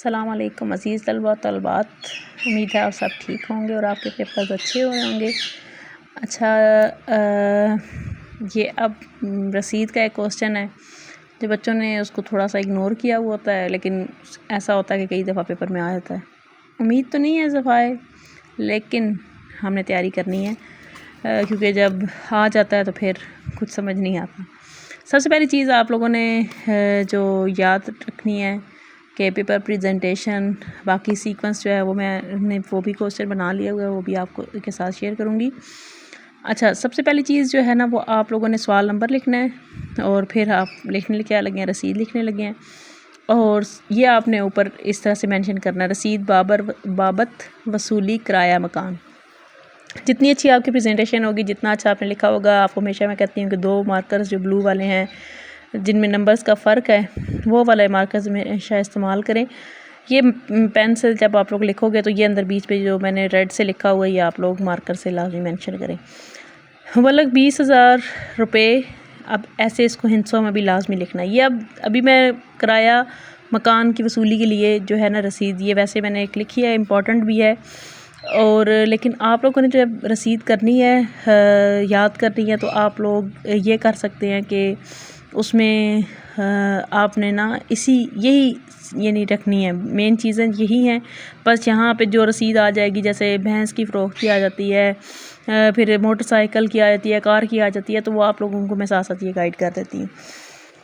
السلام علیکم عزیز طلباء و طالبات، امید ہے آپ سب ٹھیک ہوں گے اور آپ کے پیپرز اچھے ہوئے ہوں گے۔ اچھا، یہ اب رسید کا ایک کوسچن ہے جو بچوں نے اس کو تھوڑا سا اگنور کیا ہوا ہوتا ہے، لیکن ایسا ہوتا ہے کہ کئی دفعہ پیپر میں آ جاتا ہے۔ امید تو نہیں ہے اس دفعہ آئے، لیکن ہم نے تیاری کرنی ہے، کیونکہ جب آ جاتا ہے تو پھر کچھ سمجھ نہیں آتا۔ سب سے پہلی چیز آپ لوگوں نے جو یاد رکھنی ہے کہ پیپر پریزنٹیشن، باقی سیکوینس جو ہے وہ میں نے وہ بھی کوسچن بنا لیا ہوا ہے، وہ بھی آپ کو کے ساتھ شیئر کروں گی۔ اچھا، سب سے پہلی چیز جو ہے نا وہ آپ لوگوں نے سوال نمبر لکھنا ہے، اور پھر آپ لکھنے کیا لگے ہیں، رسید لکھنے لگے ہیں، اور یہ آپ نے اوپر اس طرح سے مینشن کرنا ہے: رسید بابت وصولی کرایہ مکان۔ جتنی اچھی آپ کی پریزنٹیشن ہوگی، جتنا اچھا آپ نے لکھا ہوگا، آپ کو ہمیشہ میں کہتی ہوں کہ 2 مارکرز جو بلو والے ہیں جن میں نمبرز کا فرق ہے، وہ والے مارکرز میں ہمیشہ استعمال کریں۔ یہ پین سے جب آپ لوگ لکھو گے تو یہ اندر بیچ پہ جو میں نے ریڈ سے لکھا ہوا ہے، یہ آپ لوگ مارکر سے لازمی مینشن کریں۔ مبلغ 20,000 روپے، اب ایسے اس کو ہندسوں میں بھی لازمی لکھنا ہے۔ یہ ابھی میں کرایہ مکان کی وصولی کے لیے جو ہے نا رسید، یہ ویسے میں نے ایک لکھی ہے، امپورٹنٹ بھی ہے، اور لیکن آپ لوگوں نے جب رسید کرنی ہے، یاد کرنی ہے، تو آپ لوگ یہ کر سکتے ہیں کہ اس میں آپ نے نا یہی یعنی رکھنی ہے، مین چیزیں یہی ہیں۔ بس یہاں پہ جو رسید آ جائے گی، جیسے بھینس کی فروخت کی آ جاتی ہے، پھر موٹر سائیکل کی آ جاتی ہے، کار کی آ جاتی ہے، تو وہ آپ لوگوں کو میں ساتھ ساتھ یہ گائیڈ کر دیتی ہوں۔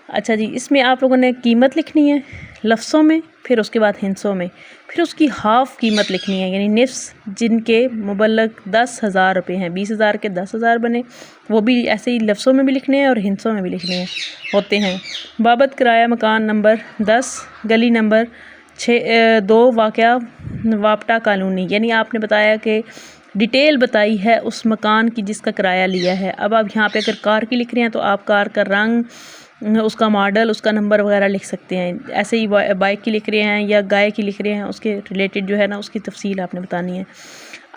اچھا جی، اس میں آپ لوگوں نے قیمت لکھنی ہے لفظوں میں، پھر اس کے بعد ہندسوں میں، پھر اس کی ہاف قیمت لکھنی ہے، یعنی نصف، جن کے مبلغ 10,000 روپے ہیں، 20,000 کے 10,000 بنے، وہ بھی ایسے ہی لفظوں میں بھی لکھنے ہیں اور ہندسوں میں بھی لکھنے ہوتے ہیں۔ بابت کرایہ مکان نمبر 10، گلی نمبر 2، واقعہ واپٹا کالونی، یعنی آپ نے بتایا کہ ڈیٹیل بتائی ہے اس مکان کی جس کا کرایہ لیا ہے۔ اب آپ یہاں پہ اگر کار کی لکھ رہے ہیں تو آپ کار کا رنگ، اس کا ماڈل، اس کا نمبر وغیرہ لکھ سکتے ہیں۔ ایسے ہی بائک کی لکھ رہے ہیں یا گائے کی لکھ رہے ہیں، اس کے ریلیٹڈ جو ہے نا اس کی تفصیل آپ نے بتانی ہے۔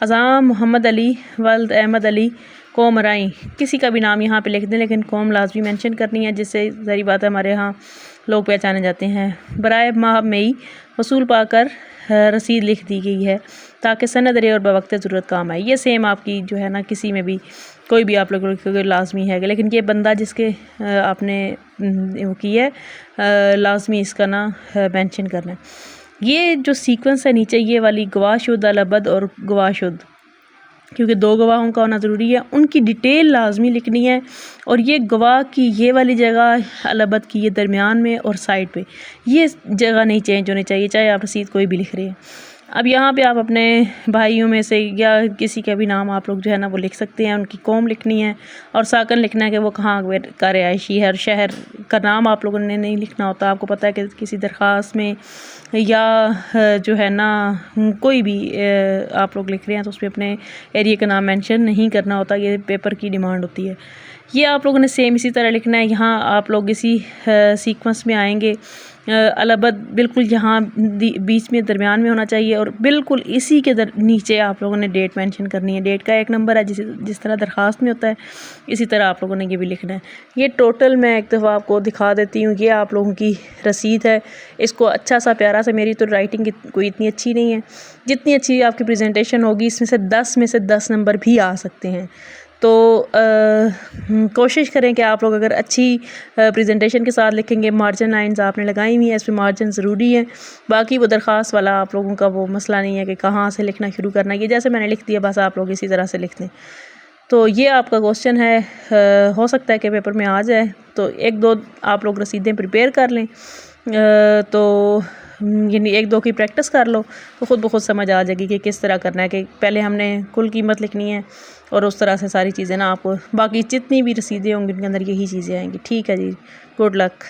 اعظم محمد علی ولد احمد علی، قوم رائی، کسی کا بھی نام یہاں پہ لکھ دیں، لیکن قوم لازمی مینشن کرنی ہے، جس سے ظاہری بات ہے ہمارے ہاں لوگ پہچانے جاتے ہیں۔ برائے ماہ مئی وصول پا کر رسید لکھ دی گئی ہے تاکہ سند رہے اور بوقت ضرورت کام آئے۔ یہ سیم آپ کی جو ہے نا کسی میں بھی کوئی بھی آپ لوگوں کو لازمی ہے، لیکن یہ بندہ جس کے آپ نے وہ کی ہے، لازمی اس کا نا مینشن کرنا ہے۔ یہ جو سیکوینس ہے نیچے، یہ والی گواہ شد الابد اور گواہ شد، کیونکہ 2 گواہوں کا ہونا ضروری ہے، ان کی ڈیٹیل لازمی لکھنی ہے، اور یہ گواہ کی یہ والی جگہ، الابد کی یہ درمیان میں اور سائڈ پہ، یہ جگہ نہیں چینج ہونی چاہیے، چاہے آپ رسید کوئی بھی لکھ رہے ہیں۔ اب یہاں پہ آپ اپنے بھائیوں میں سے یا کسی کا بھی نام آپ لوگ جو ہے نا وہ لکھ سکتے ہیں، ان کی قوم لکھنی ہے اور ساکن لکھنا ہے کہ وہ کہاں کا رہائشی ہے، اور شہر کا نام آپ لوگوں نے نہیں لکھنا ہوتا۔ آپ کو پتہ ہے کہ کسی درخواست میں یا جو ہے نا کوئی بھی آپ لوگ لکھ رہے ہیں تو اس پہ اپنے ایریے کا نام مینشن نہیں کرنا ہوتا، یہ پیپر کی ڈیمانڈ ہوتی ہے۔ یہ آپ لوگوں نے سیم اسی طرح لکھنا ہے۔ یہاں آپ لوگ اسی سیکوینس میں آئیں گے، الابد بالکل یہاں بیچ میں درمیان میں ہونا چاہیے، اور بالکل اسی کے نیچے آپ لوگوں نے ڈیٹ مینشن کرنی ہے۔ ڈیٹ کا ایک نمبر ہے، جس طرح درخواست میں ہوتا ہے، اسی طرح آپ لوگوں نے یہ بھی لکھنا ہے۔ یہ ٹوٹل میں ایک دفعہ آپ کو دکھا دیتی ہوں، یہ آپ لوگوں کی رسید ہے۔ اس کو اچھا سا پیارا سا، میری تو رائٹنگ کوئی اتنی اچھی نہیں ہے، جتنی اچھی آپ کی پریزنٹیشن ہوگی اس میں سے 10 نمبر بھی آ سکتے ہیں۔ تو کوشش کریں کہ آپ لوگ اگر اچھی پریزنٹیشن کے ساتھ لکھیں گے، مارجن لائنز آپ نے لگائی ہوئی ہیں، اس پہ مارجن ضروری ہے۔ باقی وہ درخواست والا آپ لوگوں کا وہ مسئلہ نہیں ہے کہ کہاں سے لکھنا شروع کرنا ہے، یہ جیسے میں نے لکھ دیا بس آپ لوگ اسی طرح سے لکھ دیں۔ تو یہ آپ کا کوسچن ہے، ہو سکتا ہے کہ پیپر میں آ جائے، تو 1-2 آپ لوگ رسیدیں پریپیئر کر لیں، تو یعنی 1-2 کی پریکٹس کر لو تو خود بخود سمجھ آ جائے گی کہ کس طرح کرنا ہے، کہ پہلے ہم نے کل قیمت لکھنی ہے اور اس طرح سے ساری چیزیں نا آپ کو باقی جتنی بھی رسیدیں ہوں گی ان کے اندر یہی چیزیں آئیں گی۔ ٹھیک ہے جی، گڈ لک۔